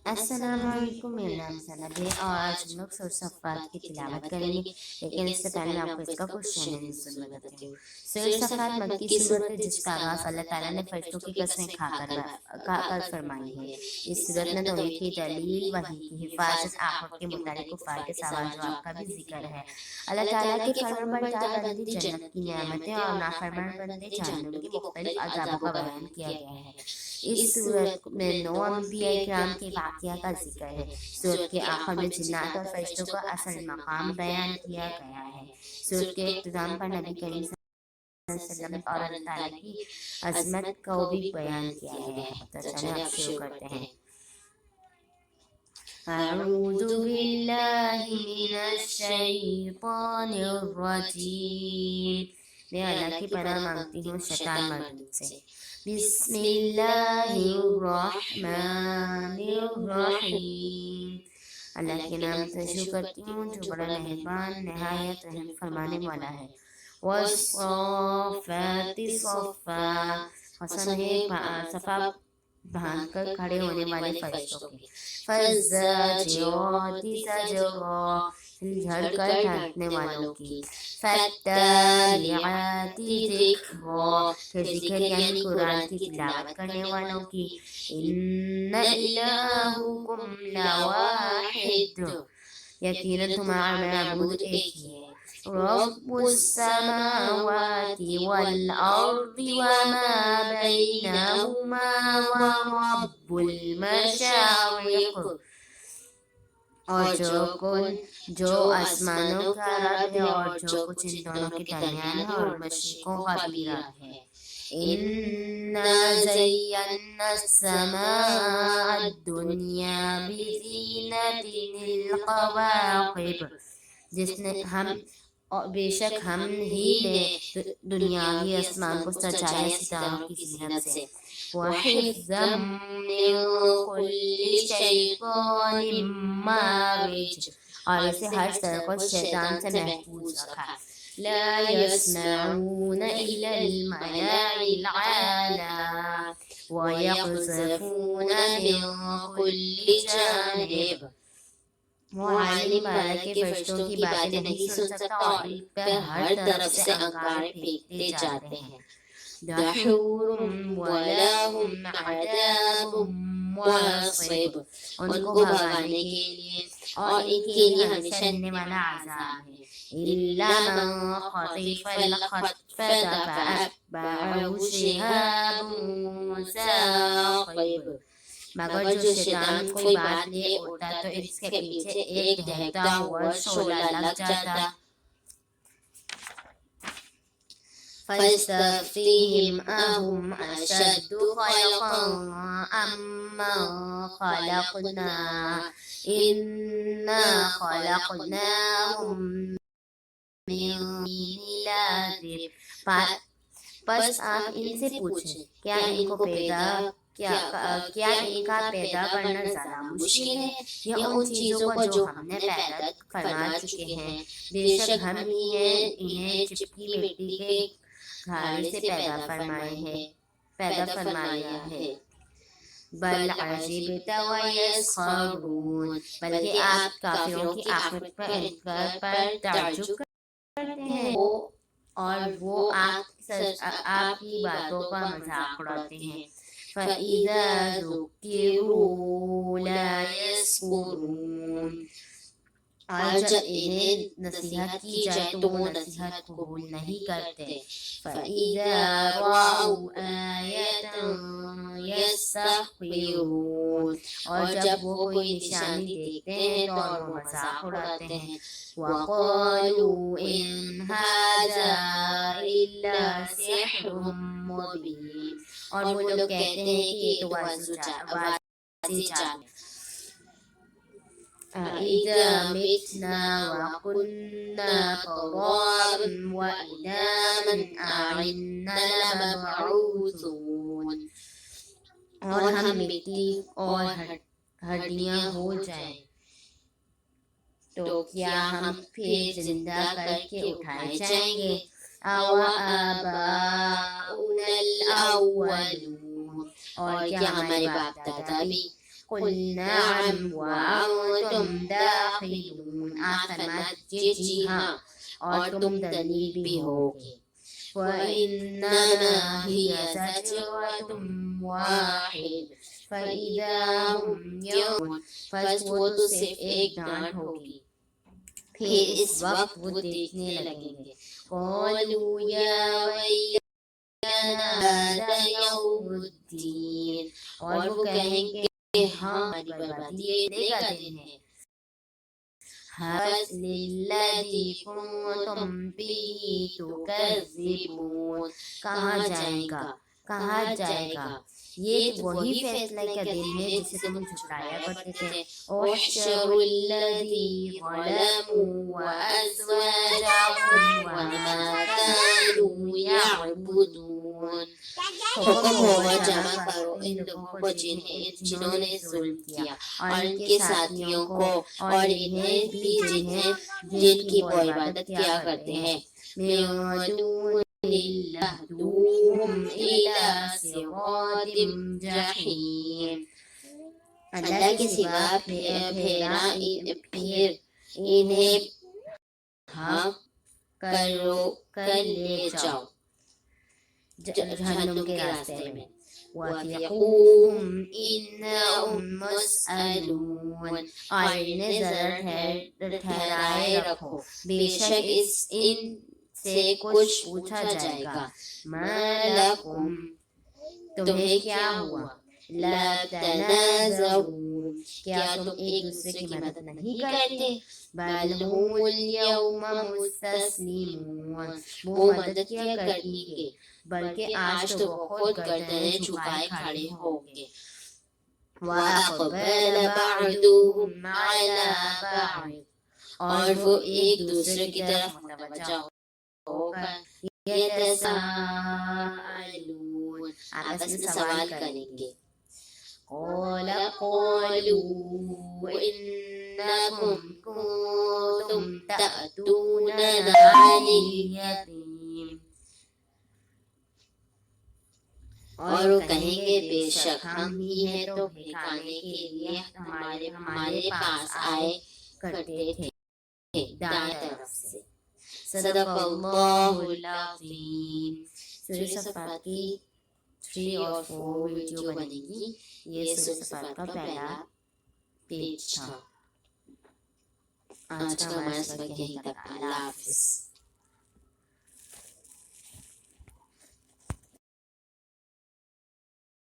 السلام علیکم، میرا نام زینب ہے اور آج ہم لوگ سورہ صفات کی تلاوت کریں گے، لیکن اس سے پہلے میں آپ کو اس کا کوشچن نزول بتاتی ہوں۔ سورہ صفات مکی صورت ہے جس کا آغاز اللہ تعالیٰ نے فرشتوں کی قسمیں کھا کر فرمائی ہے۔ اس صورت میں توحید کی دلیل، وحی کی حفاظت، آخرت کے متعلق کفار کے سوال جواب کا بھی ذکر ہے۔ اللہ تعالیٰ کے فرمانبردار بندے جنت کی نعمتیں اور نافرمان بندے جہنم کے مختلف عذابوں کا بیان کیا گیا ہے۔ اس صورت میں 9 انبیاء کرام کے واقعہ کا ذکر ہے۔ صورت کے آخر میں جنات اور فرشتوں کا اصل مقام بیان کیا گیا ہے۔ صورت کے اختتام پر نبی کریم صلی اللہ علیہ وسلم اور اللہ تعالیٰ کی عظمت کو بھی بیان کیا گیا ہے۔ تو چلیں اب شروع کرتے ہیں۔ اعوذ باللہ من الشیطان الرجیم، میں اللہ کی پناہ مانگتی ہوں شیطان مردود سے۔ بسم اللہ الرحمن الرحیم، اللہ کے نام سے شروع کرتی ہوں جو بڑا مہربان نہایت رحم فرمانے والا ہے۔ والصافات صفا، قسم ہے صفا باندھ کر کھڑے ہونے والے فرشتوں کی۔ فالزاجرات زجرا، جھڑ کر ڈھانکنے والوں کی۔ فالتالعات ذکرا، پھر ذکر یعنی قرآن کی تلاوت کرنے والوں کی۔ ان الہکم لواحد، یقیناً تمہارا معبود ایک ہی ہے۔ رب السماوات والارض وما بینہما ورب المشارق، اور جو آسمانوں کا رب ہے اور جو کچھ ان دونوں کے درمیان ہے، اور مشرقوں کا بھی رب ہے۔ اِنَّا زَيَّنَّا السَّمَاءَ الدُّنْيَا بِزِينَةٍ الْقَوَاقِبِ، بے شک ہم ہی نے دنیاوی آسمان کو سجایا ستاروں کی زینت سے۔ وَحِفْظًا مِّن كُلِّ شَيْطَانٍ مَارِجٍ، اور اسے ہر سرکش شیطان سے محفوظ رکھا۔ لا يسمعون إلى الملأ الأعلى ويقذفون من كل جانب، وہ عالم بالا کے فرشتوں کی باتیں نہیں سن سکتا اور ان پر ہر طرف سے انگارے پھینکتے جاتے ہیں۔ دحور ولهم عذاب واصب، ان کو بھگانے کے لیے اور ان کے لیے ہمیشہ رہنے والا عذاب ہے۔ إلا من خطف الخطفة فأتبعه شهاب ثاقب، مگر جو شیطان کوئی بات لے اڑتا تو اس کے پیچھے ایک دہتا ہوا شعلہ لگ جاتا۔ فاستفتهم أهم أشد خلقا أم من خلقنا إنا خلقناهم من لازب، پس آپ ان سے پوچھیں کیا ان کا پیدا کرنا زیادہ مشکل ہے یا ان چیزوں کو جو ہم نے پیدا فرما چکے ہیں؟ بے شک ہم ہی ہیں انہیں چپکی مٹی کے گھاڑے سے پیدا فرمایا ہے۔ بل عجبت ویسخرون، بلکہ آپ کافروں کی آخرت پر انکار پر تعجب کرتے ہیں اور وہ آپ کی باتوں کا مذاق اڑاتے ہیں۔ فَإِذَا ذُكِّرُوا لَا يَذْكُرُونَ، اور جب انہیں نصیحت کی جائے تو وہ نصیحت قبول نہیں کرتے۔ فَإِذَا رَأَوْا آيَةً يَسْتَسْخِرُونَ، اور جب وہ کوئی نشانی دیکھتے ہیں تو وہ مذاق اڑاتے ہیں۔ وَقَالُوا إِنْ هَذَا إِلَّا سِحْرٌ مُبِينٌ، اور وہ لوگ کہتے ہیں کہ یہ تو واضح جادو ہے۔ أَإِذَا مِتْنَا وَكُنَّا تُرَابًا وَعِظَامًا أَإِنَّا لَمَبْعُوثُونَ، اور ہم مٹی اور ہڈیاں ہو جائیں تو کیا ہم پھر زندہ کر کے اٹھائے جائیں گے؟ أَوَآبَاؤُنَا الْأَوَّلُونَ، اور کیا ہمارے باپ دادا بھی؟ قل نعم وأنتم داخلون آپ فرمائے دیجیے جی ہاں اور تم دلیل بھی ہوگے وَإِنَّمَا هِيَ زَجْرَةٌ وَاحِدَةٌ فَإِذَا هُمْ يَنظُرُونَ بس وہ تو صرف ایک ڈانٹ ہوگی پھر اس وقت وہ دیکھنے لگیں گے قَالُوا يَا وَيْلَنَا هَذَا يَوْمُ الدِّينِ اور وہ کہیں گے ہاں ہماری بربادی یہ دے کا دن ہے حَسْبِ الَّذِي كُنتُمْ بِهِ تُكَذِّبُونَ کہا جائے گا یہ تو وہی فیصلے کا دن ہے جسے تم جھٹلایا کرتے تھے احشروا الذی ظلموا وازواجهم وما كانوا يعبدون حکم ہوگا جمع کرو ان لوگوں کو جنہوں نے ظلم کیا اور ان کے ساتھیوں کو اور انہیں بھی جن کی وہ عبادت کیا کرتے ہیں من دون اللہ دوہم الى صراط جحیم اللہ کے سوا پھر انہیں ہاں کر لے جاؤ جہنم کے راستے میں وَثِقُوهُمْ إِنَّهُمْ مَسْئَلُونَ اور انہیں ضرر ٹھہرائے رکھو بے شک ان سے کچھ پوچھا جائے گا مَا لَكُمْ تمہیں کیا ہوا لا تنازعون کیا تم ایک دوسرے کی مدد نہیں کرتے بل هم اليوم مستسلمون وہ مدد کیا کریں گے بلکہ آج تو وہ خود گردنیں جھکائے کھڑے ہوں گے وَأَقْبَلَ بَعْضُهُمْ عَلَى بَعْضٍ اور وہ ایک دوسرے کی طرف متوجہ ہو کر يتساءلون آپس میں سوال کریں گے قالوا إنكم كنتم تأتوننا عن اليتيم اور وہ کہیں گے بے شک ہم ہی ہیں تو بھکانے کے لیے ہمارے پاس آئے کرتے تھے دائیں طرف سے صدق اللہ العظیم سورہ صفات کی 3 اور 4 ویڈیو بنے گی یہ سورہ صفات کا پہلا پیج تھا آج کا ہمارا سبق یہیں تک اللہ حافظ